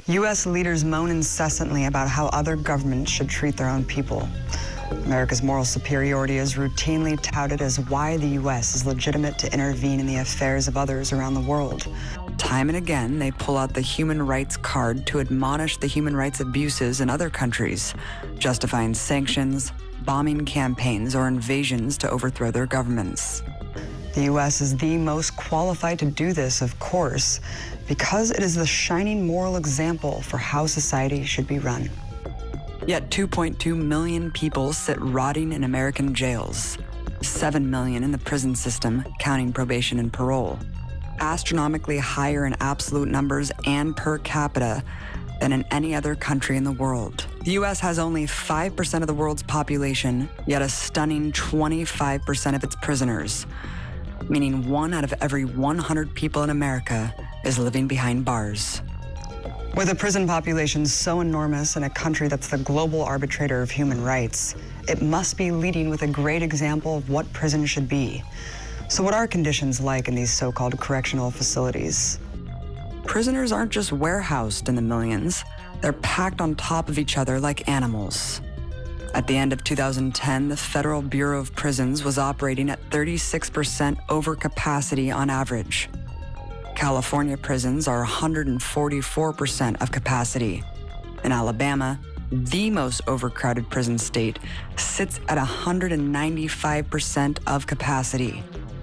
U.S. leaders moan incessantly about how other governments should treat their own people. America's moral superiority is routinely touted as why the U.S. is legitimate to intervene in the affairs of others around the world. Time and again, they pull out the human rights card to admonish the human rights abuses in other countries, justifying sanctions, bombing campaigns, or invasions to overthrow their governments. The U.S. is the most qualified to do this, of course, because it is the shining moral example for how society should be run. Yet 2.2 million people sit rotting in American jails, 7 million in the prison system, counting probation and parole, astronomically higher in absolute numbers and per capita than in any other country in the world. The U.S. has only 5% of the world's population, yet a stunning 25% of its prisoners, meaning 1 out of every 100 people in America is living behind bars. With a prison population so enormous in a country that's the global arbitrator of human rights, it must be leading with a great example of what prison should be. So what are conditions like in these so-called correctional facilities? Prisoners aren't just warehoused in the millions, they're packed on top of each other like animals. At the end of 2010, the Federal Bureau of Prisons was operating at 36% overcapacity on average. California prisons are 144% of capacity. In Alabama, the most overcrowded prison state, sits at 195% of capacity.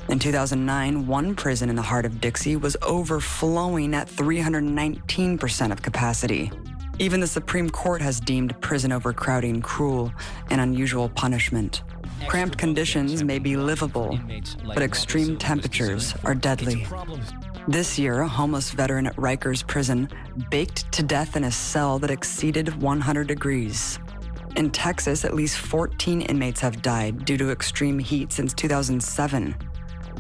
In 2009, one prison in the heart of Dixie was overflowing at 319% of capacity. Even the Supreme Court has deemed prison overcrowding cruel and unusual punishment. Cramped conditions may be livable, but extreme temperatures are deadly. This year, a homeless veteran at Rikers Prison baked to death in a cell that exceeded 100 degrees. In Texas, at least 14 inmates have died due to extreme heat since 2007,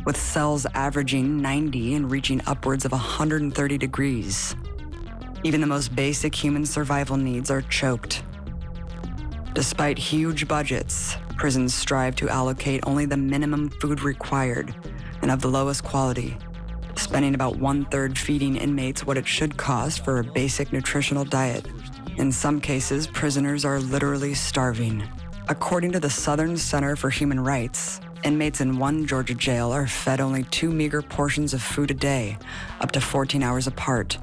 with cells averaging 90 and reaching upwards of 130 degrees. Even the most basic human survival needs are choked. Despite huge budgets, prisons strive to allocate only the minimum food required and of the lowest quality, spending about 1/3 feeding inmates what it should cost for a basic nutritional diet. In some cases, prisoners are literally starving. According to the Southern Center for Human Rights, inmates in one Georgia jail are fed only 2 meager portions of food a day, up to 14 hours apart,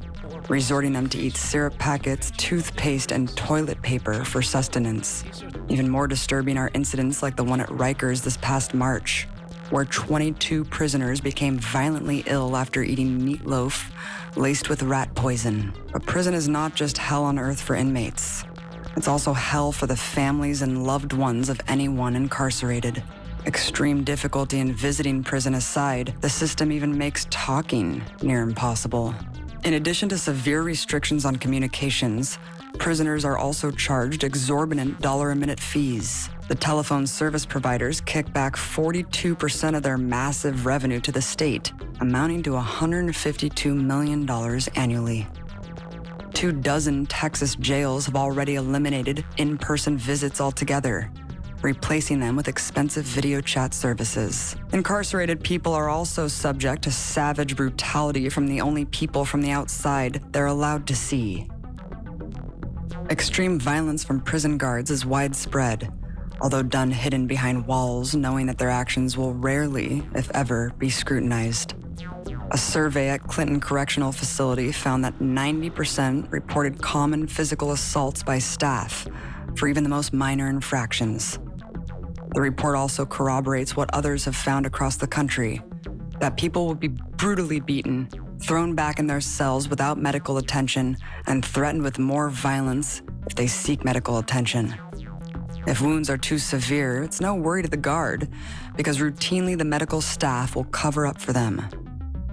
resorting them to eat syrup packets, toothpaste, and toilet paper for sustenance. Even more disturbing are incidents like the one at Rikers this past March, where 22 prisoners became violently ill after eating meatloaf laced with rat poison. But prison is not just hell on earth for inmates. It's also hell for the families and loved ones of anyone incarcerated. Extreme difficulty in visiting prison aside, the system even makes talking near impossible. In addition to severe restrictions on communications, prisoners are also charged exorbitant $1-a-minute fees. The telephone service providers kick back 42% of their massive revenue to the state, amounting to $152 million annually. 24 Texas jails have already eliminated in-person visits altogether, replacing them with expensive video chat services. Incarcerated people are also subject to savage brutality from the only people from the outside they're allowed to see. Extreme violence from prison guards is widespread, although done hidden behind walls, knowing that their actions will rarely, if ever, be scrutinized. A survey at Clinton Correctional Facility found that 90% reported common physical assaults by staff for even the most minor infractions. The report also corroborates what others have found across the country, that people will be brutally beaten, thrown back in their cells without medical attention, and threatened with more violence if they seek medical attention. If wounds are too severe, it's no worry to the guard, because routinely the medical staff will cover up for them.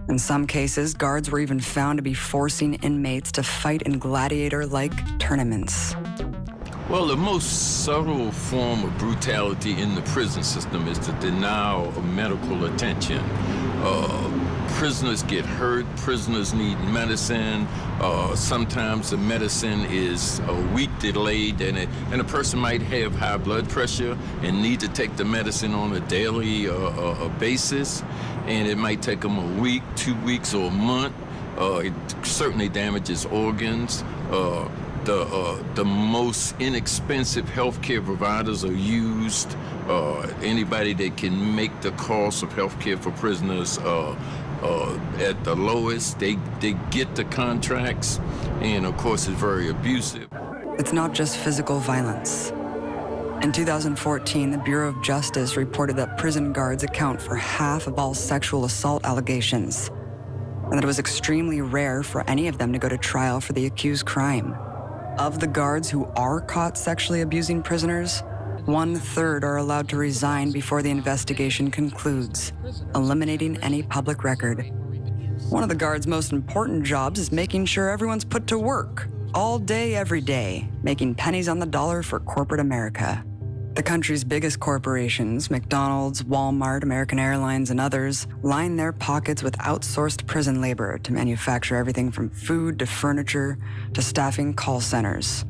In some cases, guards were even found to be forcing inmates to fight in gladiator-like tournaments. Well, the most subtle form of brutality in the prison system is the denial of medical attention. Prisoners get hurt, prisoners need medicine. Sometimes the medicine is a week delayed, and a person might have high blood pressure and need to take the medicine on a daily basis, and it might take them a week, 2 weeks, or a month. It certainly damages organs. The most inexpensive healthcare providers are used. Anybody that can make the cost of healthcare for prisoners at the lowest, they get the contracts, and of course it's very abusive. It's not just physical violence. In 2014, the Bureau of Justice reported that prison guards account for half of all sexual assault allegations, and that it was extremely rare for any of them to go to trial for the accused crime. Of the guards who are caught sexually abusing prisoners, 1/3 are allowed to resign before the investigation concludes, eliminating any public record. One of the guards' most important jobs is making sure everyone's put to work, all day, every day, making pennies on the dollar for corporate America. The country's biggest corporations, McDonald's, Walmart, American Airlines, and others, line their pockets with outsourced prison labor to manufacture everything from food to furniture to staffing call centers.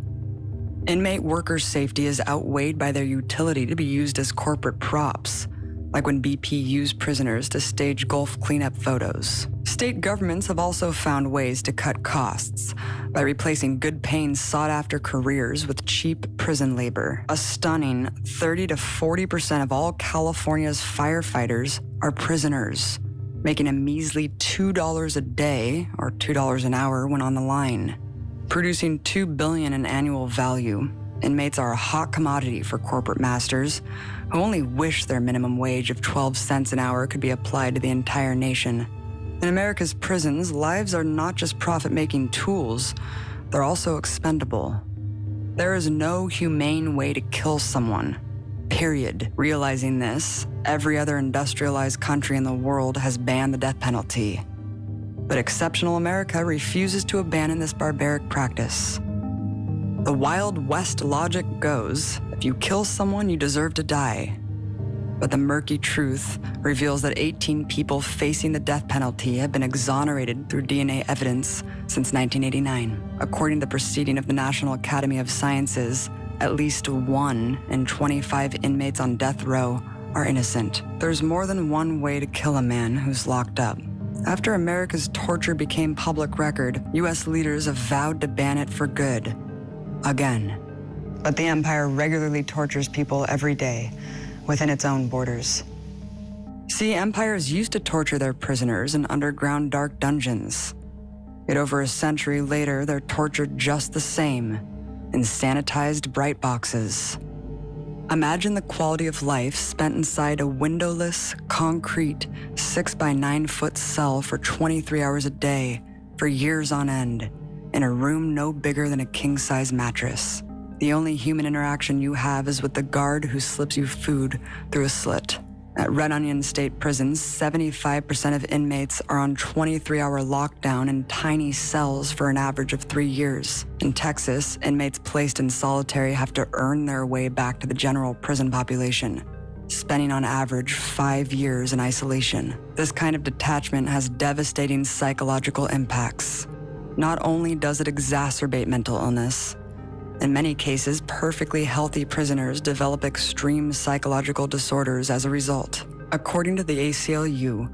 Inmate workers' safety is outweighed by their utility to be used as corporate props, like when BP used prisoners to stage Gulf cleanup photos. State governments have also found ways to cut costs by replacing good-paying, sought-after careers with cheap prison labor. A stunning 30 to 40% of all California's firefighters are prisoners, making a measly $2 a day, or $2 an hour when on the line. Producing $2 billion in annual value, inmates are a hot commodity for corporate masters who only wish their minimum wage of 12 cents an hour could be applied to the entire nation. In America's prisons, lives are not just profit-making tools, they're also expendable. There is no humane way to kill someone, period. Realizing this, every other industrialized country in the world has banned the death penalty. But exceptional America refuses to abandon this barbaric practice. The Wild West logic goes, if you kill someone, you deserve to die. But the murky truth reveals that 18 people facing the death penalty have been exonerated through DNA evidence since 1989. According to the proceeding of the National Academy of Sciences, at least 1 in 25 inmates on death row are innocent. There's more than one way to kill a man who's locked up. After America's torture became public record, U.S. leaders have vowed to ban it for good. Again. But the empire regularly tortures people every day within its own borders. See, empires used to torture their prisoners in underground dark dungeons. Yet over a century later, they're tortured just the same in sanitized bright boxes. Imagine the quality of life spent inside a windowless, concrete, 6 by 9 foot cell for 23 hours a day, for years on end, in a room no bigger than a king-size mattress. The only human interaction you have is with the guard who slips you food through a slit. At Red Onion State Prisons, 75% of inmates are on 23-hour lockdown in tiny cells for an average of 3 years. In Texas, inmates placed in solitary have to earn their way back to the general prison population, spending on average 5 years in isolation. This kind of detachment has devastating psychological impacts. Not only does it exacerbate mental illness, in many cases, perfectly healthy prisoners develop extreme psychological disorders as a result. According to the ACLU,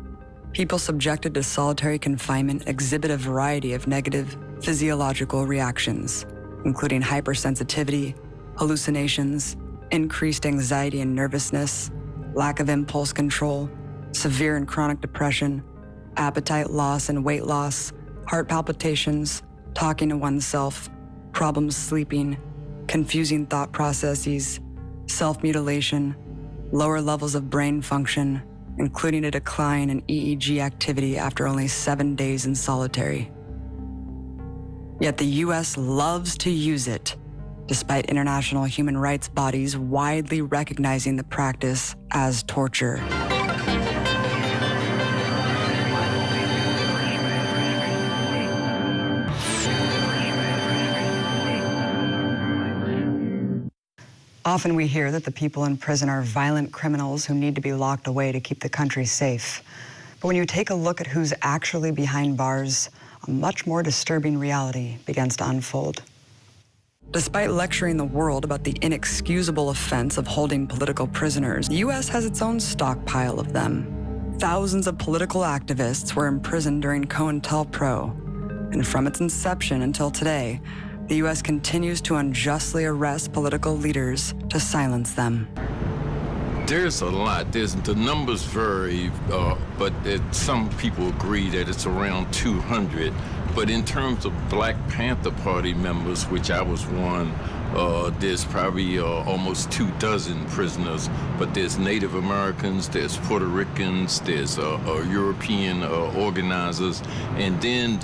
people subjected to solitary confinement exhibit a variety of negative physiological reactions, including hypersensitivity, hallucinations, increased anxiety and nervousness, lack of impulse control, severe and chronic depression, appetite loss and weight loss, heart palpitations, talking to oneself, problems sleeping, confusing thought processes, self-mutilation, lower levels of brain function, including a decline in EEG activity after only 7 days in solitary. Yet the U.S. loves to use it, despite international human rights bodies widely recognizing the practice as torture. Often we hear that the people in prison are violent criminals who need to be locked away to keep the country safe. But when you take a look at who's actually behind bars, a much more disturbing reality begins to unfold. Despite lecturing the world about the inexcusable offense of holding political prisoners, the U.S. has its own stockpile of them. Thousands of political activists were imprisoned during COINTELPRO, and from its inception until today, the U.S. continues to unjustly arrest political leaders to silence them. There's a lot. The numbers vary, but some people agree that it's around 200. But in terms of Black Panther Party members, which I was one, there's probably almost 24 prisoners. But there's Native Americans, there's Puerto Ricans, there's European organizers, and then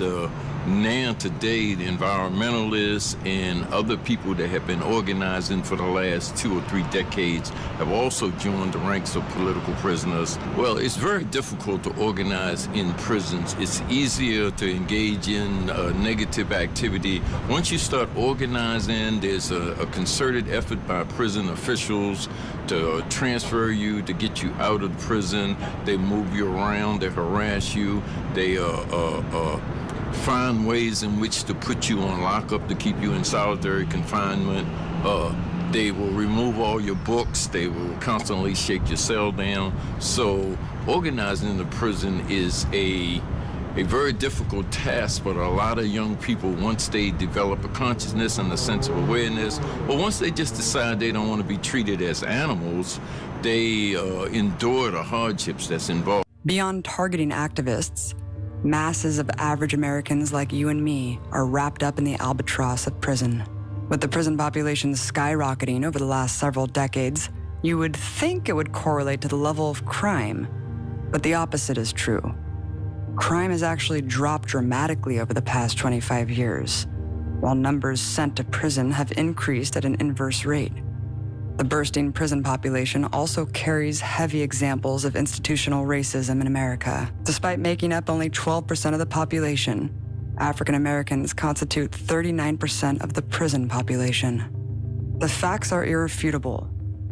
now today the environmentalists and other people that have been organizing for the last 2 or 3 decades have also joined the ranks of political prisoners. Well, it's very difficult to organize in prisons. It's easier to engage in negative activity. Once you start organizing, there's a concerted effort by prison officials to transfer you, to get you out of the prison. They move you around, they harass you, they find ways in which to put you on lockup to keep you in solitary confinement. They will remove all your books. They will constantly shake your cell down. So organizing in the prison is a very difficult task, but a lot of young people, once they develop a consciousness and a sense of awareness, or once they just decide they don't want to be treated as animals, they endure the hardships that's involved. Beyond targeting activists, masses of average Americans like you and me are wrapped up in the albatross of prison. With the prison population skyrocketing over the last several decades, you would think it would correlate to the level of crime, but the opposite is true. Crime has actually dropped dramatically over the past 25 years, while numbers sent to prison have increased at an inverse rate. The bursting prison population also carries heavy examples of institutional racism in America. Despite making up only 12% of the population, African Americans constitute 39% of the prison population. The facts are irrefutable.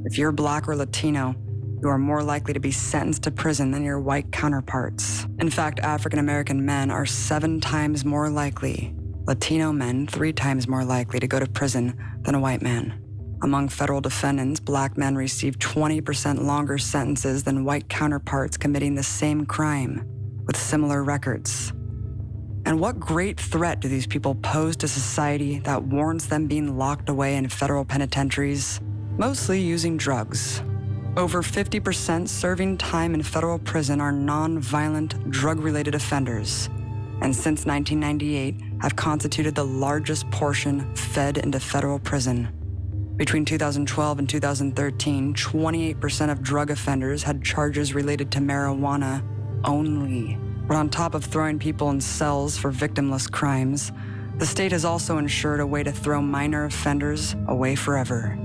If you're Black or Latino, you are more likely to be sentenced to prison than your white counterparts. In fact, African American men are 7 times more likely, Latino men 3 times more likely to go to prison than a white man. Among federal defendants, Black men receive 20% longer sentences than white counterparts committing the same crime with similar records. And what great threat do these people pose to society that warrants them being locked away in federal penitentiaries, mostly using drugs? Over 50% serving time in federal prison are non-violent, drug-related offenders, and since 1998 have constituted the largest portion fed into federal prison. Between 2012 and 2013, 28% of drug offenders had charges related to marijuana only. But on top of throwing people in cells for victimless crimes, the state has also ensured a way to throw minor offenders away forever.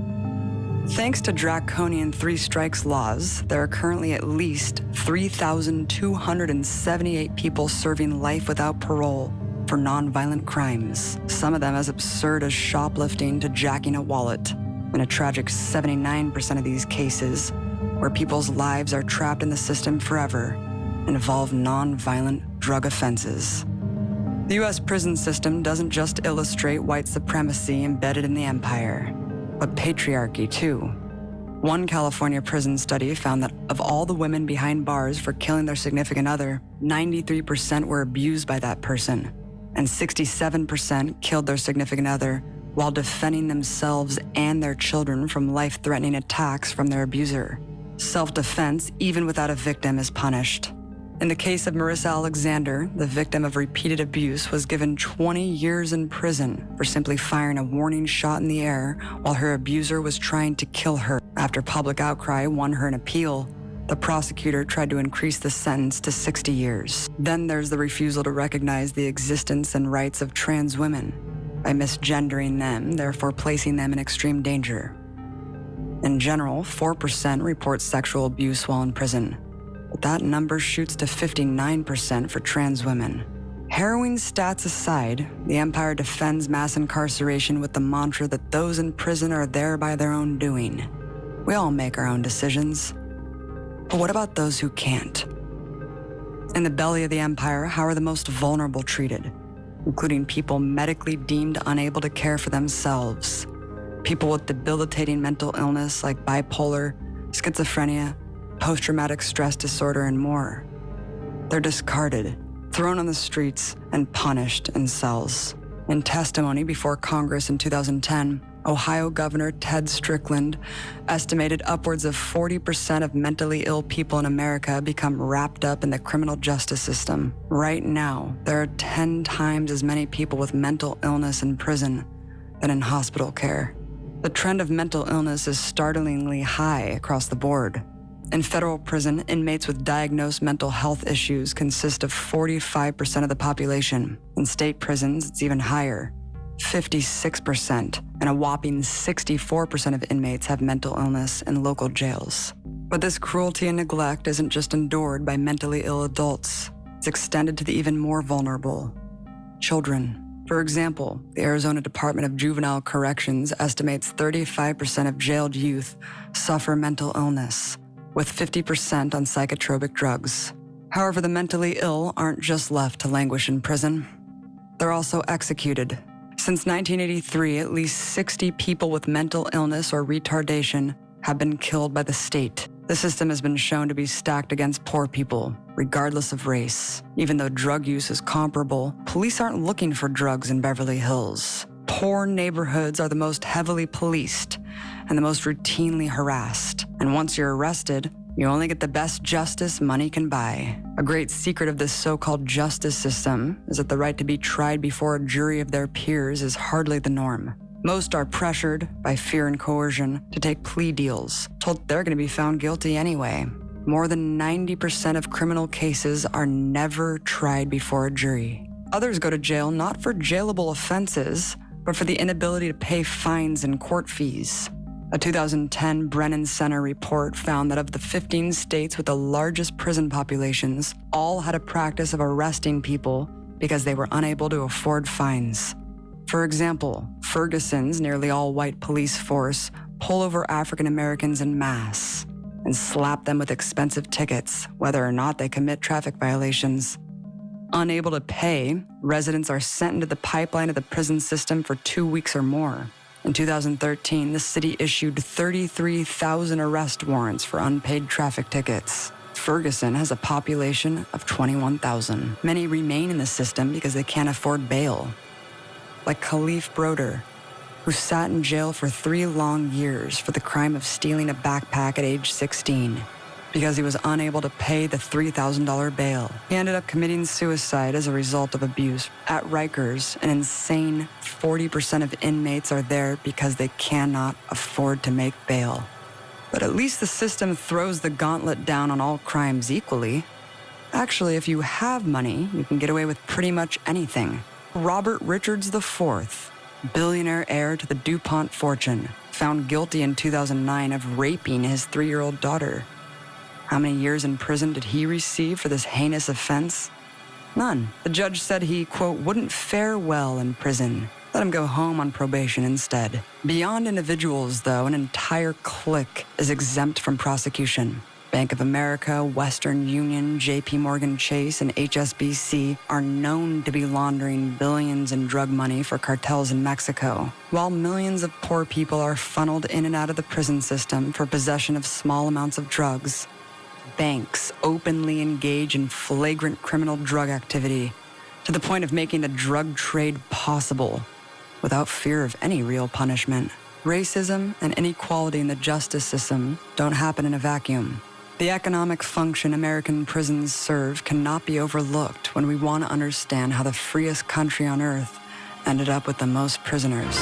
Thanks to draconian 3 strikes laws, there are currently at least 3,278 people serving life without parole for nonviolent crimes, some of them as absurd as shoplifting to jacking a wallet. In a tragic 79% of these cases, where people's lives are trapped in the system forever, involve non-violent drug offenses. The U.S. prison system doesn't just illustrate white supremacy embedded in the empire, but patriarchy too. One California prison study found that of all the women behind bars for killing their significant other, 93% were abused by that person, and 67% killed their significant other while defending themselves and their children from life-threatening attacks from their abuser. Self-defense, even without a victim, is punished. In the case of Marissa Alexander, the victim of repeated abuse was given 20 years in prison for simply firing a warning shot in the air while her abuser was trying to kill her. After public outcry won her an appeal, the prosecutor tried to increase the sentence to 60 years. Then there's the refusal to recognize the existence and rights of trans women by misgendering them, therefore placing them in extreme danger. In general, 4% report sexual abuse while in prison, but that number shoots to 59% for trans women. Harrowing stats aside, the empire defends mass incarceration with the mantra that those in prison are there by their own doing. We all make our own decisions. But what about those who can't? In the belly of the empire, how are the most vulnerable treated, including people medically deemed unable to care for themselves, people with debilitating mental illness like bipolar, schizophrenia, post-traumatic stress disorder, and more? They're discarded, thrown on the streets, and punished in cells. In testimony before Congress in 2010, Ohio Governor Ted Strickland estimated upwards of 40% of mentally ill people in America become wrapped up in the criminal justice system. Right now, there are 10 times as many people with mental illness in prison than in hospital care. The trend of mental illness is startlingly high across the board. In federal prison, inmates with diagnosed mental health issues consist of 45% of the population. In state prisons, it's even higher, 56%, and a whopping 64% of inmates have mental illness in local jails. But this cruelty and neglect isn't just endured by mentally ill adults. It's extended to the even more vulnerable, children. For example, the Arizona Department of Juvenile Corrections estimates 35% of jailed youth suffer mental illness, with 50% on psychotropic drugs. However, the mentally ill aren't just left to languish in prison. They're also executed. Since 1983, at least 60 people with mental illness or retardation have been killed by the state. The system has been shown to be stacked against poor people, regardless of race. Even though drug use is comparable, police aren't looking for drugs in Beverly Hills. Poor neighborhoods are the most heavily policed and the most routinely harassed. And once you're arrested, you only get the best justice money can buy. A great secret of this so-called justice system is that the right to be tried before a jury of their peers is hardly the norm. Most are pressured by fear and coercion to take plea deals, told they're going to be found guilty anyway. More than 90% of criminal cases are never tried before a jury. Others go to jail not for jailable offenses, but for the inability to pay fines and court fees. A 2010 Brennan Center report found that of the 15 states with the largest prison populations, all had a practice of arresting people because they were unable to afford fines. For example, Ferguson's nearly all-white police force pull over African Americans en masse and slap them with expensive tickets, whether or not they commit traffic violations. Unable to pay, residents are sent into the pipeline of the prison system for 2 weeks or more. In 2013, the city issued 33,000 arrest warrants for unpaid traffic tickets. Ferguson has a population of 21,000. Many remain in the system because they can't afford bail. Like Khalif Broder, who sat in jail for 3 long years for the crime of stealing a backpack at age 16 because he was unable to pay the $3,000 bail. He ended up committing suicide as a result of abuse. At Rikers, an insane 40% of inmates are there because they cannot afford to make bail. But at least the system throws the gauntlet down on all crimes equally. Actually, if you have money, you can get away with pretty much anything. Robert Richards IV, billionaire heir to the DuPont fortune, found guilty in 2009 of raping his 3-year-old daughter. How many years in prison did he receive for this heinous offense? None. The judge said he, quote, wouldn't fare well in prison. Let him go home on probation instead. Beyond individuals, though, an entire clique is exempt from prosecution. Bank of America, Western Union, JP Morgan Chase, and HSBC are known to be laundering billions in drug money for cartels in Mexico, while millions of poor people are funneled in and out of the prison system for possession of small amounts of drugs. Banks openly engage in flagrant criminal drug activity to the point of making the drug trade possible without fear of any real punishment. Racism and inequality in the justice system don't happen in a vacuum. The economic function American prisons serve cannot be overlooked when we want to understand how the freest country on earth ended up with the most prisoners.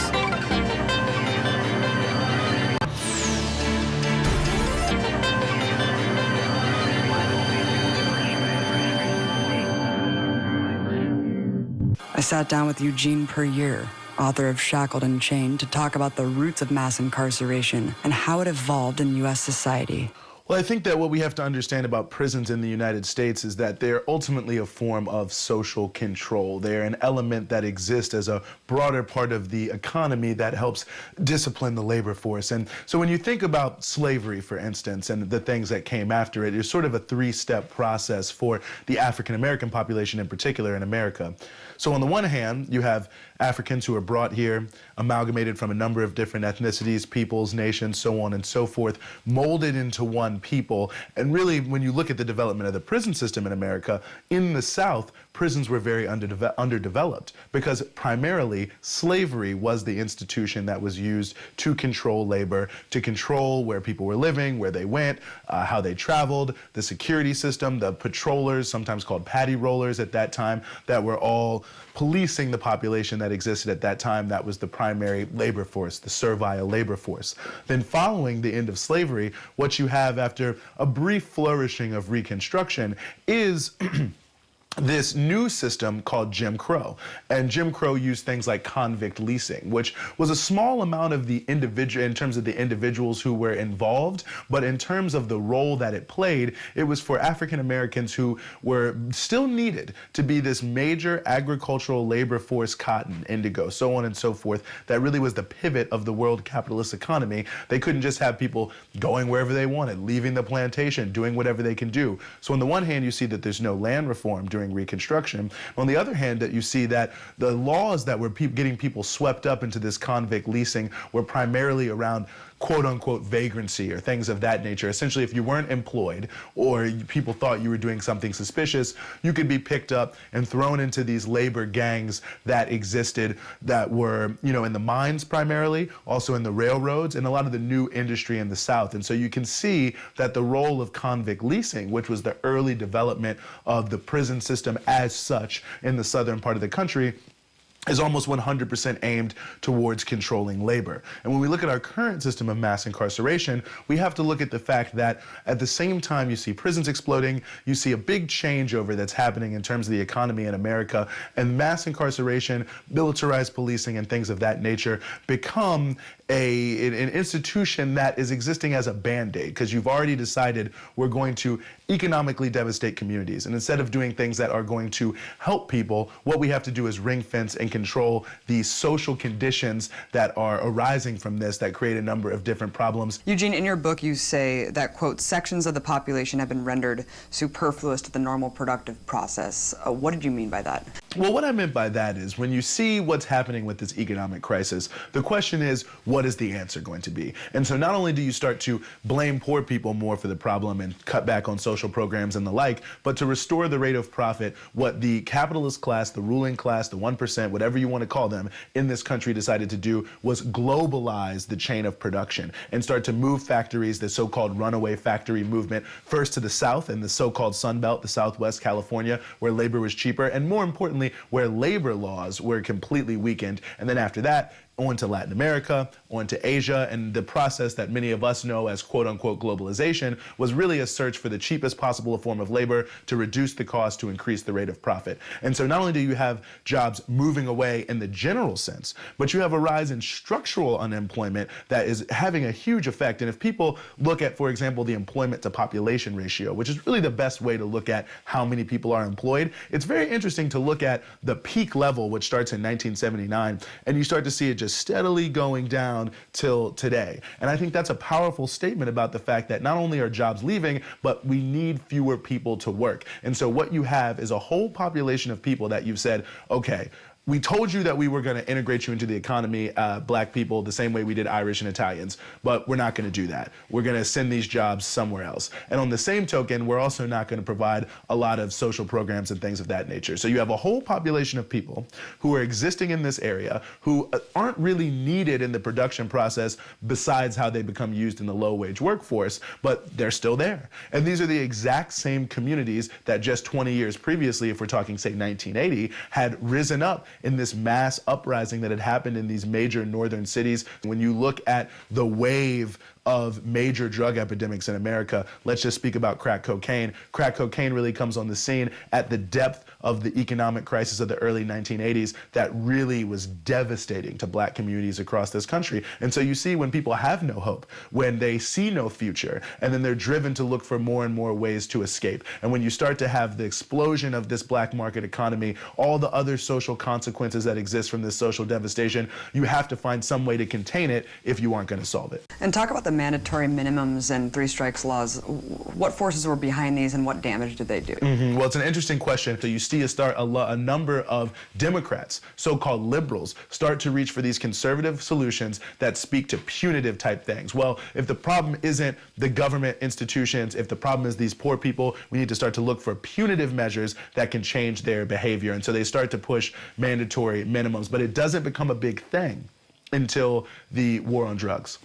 I sat down with Eugene Puryear, author of Shackled and Chained, to talk about the roots of mass incarceration and how it evolved in U.S. society. Well, I think that what we have to understand about prisons in the United States is that they're ultimately a form of social control. They're an element that exists as a broader part of the economy that helps discipline the labor force. And so when you think about slavery, for instance, and the things that came after it, it's sort of a three-step process for the African-American population in particular in America. So on the one hand, you have Africans who are brought here, amalgamated from a number of different ethnicities, peoples, nations, so on and so forth, molded into one people. And really, when you look at the development of the prison system in America, in the South, prisons were very underdeveloped because primarily slavery was the institution that was used to control labor, to control where people were living, where they went, how they traveled, the security system, the patrollers, sometimes called paddy rollers at that time, that were all policing the population that existed at that time. That was the primary labor force, the servile labor force. Then following the end of slavery, what you have after a brief flourishing of Reconstruction is this new system called Jim Crow. And Jim Crow used things like convict leasing, which was a small amount of the individual, in terms of the individuals who were involved, but in terms of the role that it played, it was for African Americans who were still needed to be this major agricultural labor force, cotton, indigo, so on and so forth, that really was the pivot of the world capitalist economy. They couldn't just have people going wherever they wanted, leaving the plantation, doing whatever they can do. So on the one hand, you see that there's no land reform during Reconstruction. On the other hand, that you see that the laws that were getting people swept up into this convict leasing were primarily around quote-unquote vagrancy or things of that nature. Essentially, if you weren't employed or people thought you were doing something suspicious, you could be picked up and thrown into these labor gangs that existed that were, you know, in the mines primarily, also in the railroads, and a lot of the new industry in the South. And so you can see that the role of convict leasing, which was the early development of the prison system as such in the southern part of the country, is almost 100% aimed towards controlling labor. And when we look at our current system of mass incarceration, we have to look at the fact that at the same time you see prisons exploding, you see a big changeover that's happening in terms of the economy in America, and mass incarceration, militarized policing, and things of that nature become an institution that is existing as a band-aid, because you've already decided we're going to economically devastate communities. And instead of doing things that are going to help people, what we have to do is ring fence and control the social conditions that are arising from this that create a number of different problems. Eugene, in your book you say that, quote, sections of the population have been rendered superfluous to the normal productive process. What did you mean by that? Well, what I meant by that is when you see what's happening with this economic crisis, the question is, what is the answer going to be? And so not only do you start to blame poor people more for the problem and cut back on social programs and the like, but to restore the rate of profit, what the capitalist class, the ruling class, the 1%, whatever you want to call them, in this country decided to do was globalize the chain of production and start to move factories, the so-called runaway factory movement, first to the South and the so-called Sun Belt, the Southwest California, where labor was cheaper, and more importantly, where labor laws were completely weakened. And then after that, on to Latin America, on to Asia, and the process that many of us know as quote-unquote globalization was really a search for the cheapest possible form of labor to reduce the cost to increase the rate of profit. And so not only do you have jobs moving away in the general sense, but you have a rise in structural unemployment that is having a huge effect. And if people look at, for example, the employment to population ratio, which is really the best way to look at how many people are employed, it's very interesting to look at the peak level, which starts in 1979, and you start to see it just steadily going down till today. And I think that's a powerful statement about the fact that not only are jobs leaving, but we need fewer people to work. And so what you have is a whole population of people that you've said, okay, we told you that we were going to integrate you into the economy, black people, the same way we did Irish and Italians, but we're not going to do that. We're going to send these jobs somewhere else. And on the same token, we're also not going to provide a lot of social programs and things of that nature. So you have a whole population of people who are existing in this area who aren't really needed in the production process besides how they become used in the low-wage workforce, but they're still there. And these are the exact same communities that just 20 years previously, if we're talking, say, 1980, had risen up in this mass uprising that had happened in these major northern cities. When you look at the wave of major drug epidemics in America. Let's just speak about crack cocaine. Crack cocaine really comes on the scene at the depth of the economic crisis of the early 1980s that really was devastating to black communities across this country. And so you see when people have no hope, when they see no future, and then they're driven to look for more and more ways to escape. And when you start to have the explosion of this black market economy, all the other social consequences that exist from this social devastation, you have to find some way to contain it if you aren't going to solve it. And talk about the mandatory minimums and three strikes laws. What forces were behind these and what damage did they do? Well, it's an interesting question. So you see a number of Democrats, so-called liberals, start to reach for these conservative solutions that speak to punitive type things. Well, if the problem isn't the government institutions, if the problem is these poor people, we need to start to look for punitive measures that can change their behavior. And so they start to push mandatory minimums, but it doesn't become a big thing until the war on drugs.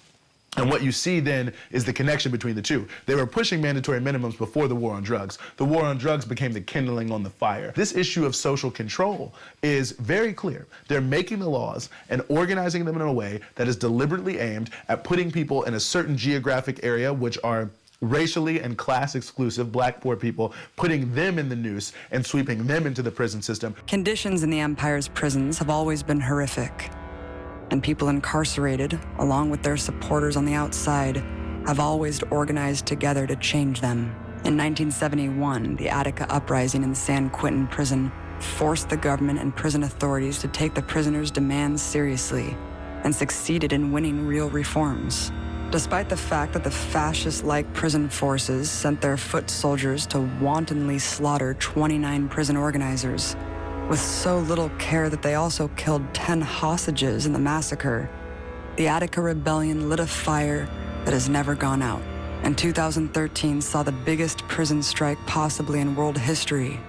And what you see then is the connection between the two. They were pushing mandatory minimums before the war on drugs. The war on drugs became the kindling on the fire. This issue of social control is very clear. They're making the laws and organizing them in a way that is deliberately aimed at putting people in a certain geographic area, which are racially and class exclusive black poor people, putting them in the noose and sweeping them into the prison system. Conditions in the empire's prisons have always been horrific. And people incarcerated, along with their supporters on the outside, have always organized together to change them. In 1971, the Attica uprising in San Quentin prison forced the government and prison authorities to take the prisoners' demands seriously and succeeded in winning real reforms. Despite the fact that the fascist-like prison forces sent their foot soldiers to wantonly slaughter 29 prison organizers, with so little care that they also killed 10 hostages in the massacre, the Attica Rebellion lit a fire that has never gone out. And 2013 saw the biggest prison strike possibly in world history,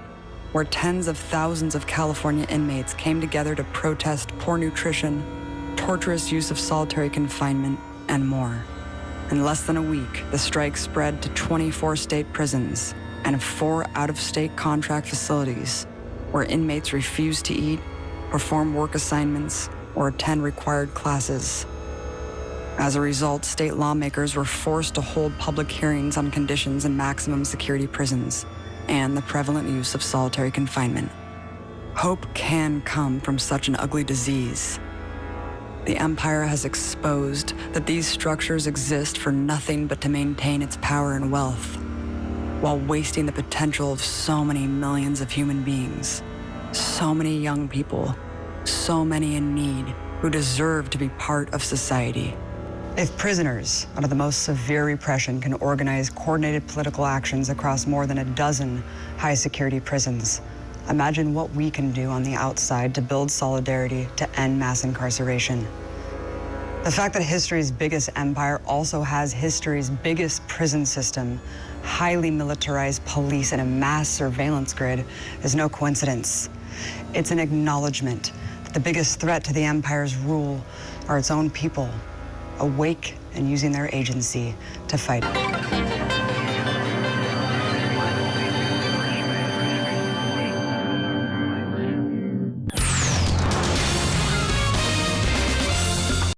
where tens of thousands of California inmates came together to protest poor nutrition, torturous use of solitary confinement, and more. In less than a week, the strike spread to 24 state prisons and 4 out-of-state contract facilities, where inmates refuse to eat, perform work assignments, or attend required classes. As a result, state lawmakers were forced to hold public hearings on conditions in maximum security prisons and the prevalent use of solitary confinement. Hope can come from such an ugly disease. The empire has exposed that these structures exist for nothing but to maintain its power and wealth, while wasting the potential of so many millions of human beings, so many young people, so many in need who deserve to be part of society. If prisoners under the most severe repression can organize coordinated political actions across more than a dozen high-security prisons, imagine what we can do on the outside to build solidarity to end mass incarceration. The fact that history's biggest empire also has history's biggest prison system, highly militarized police, and a mass surveillance grid is no coincidence. It's an acknowledgement that the biggest threat to the empire's rule are its own people, awake and using their agency to fight it.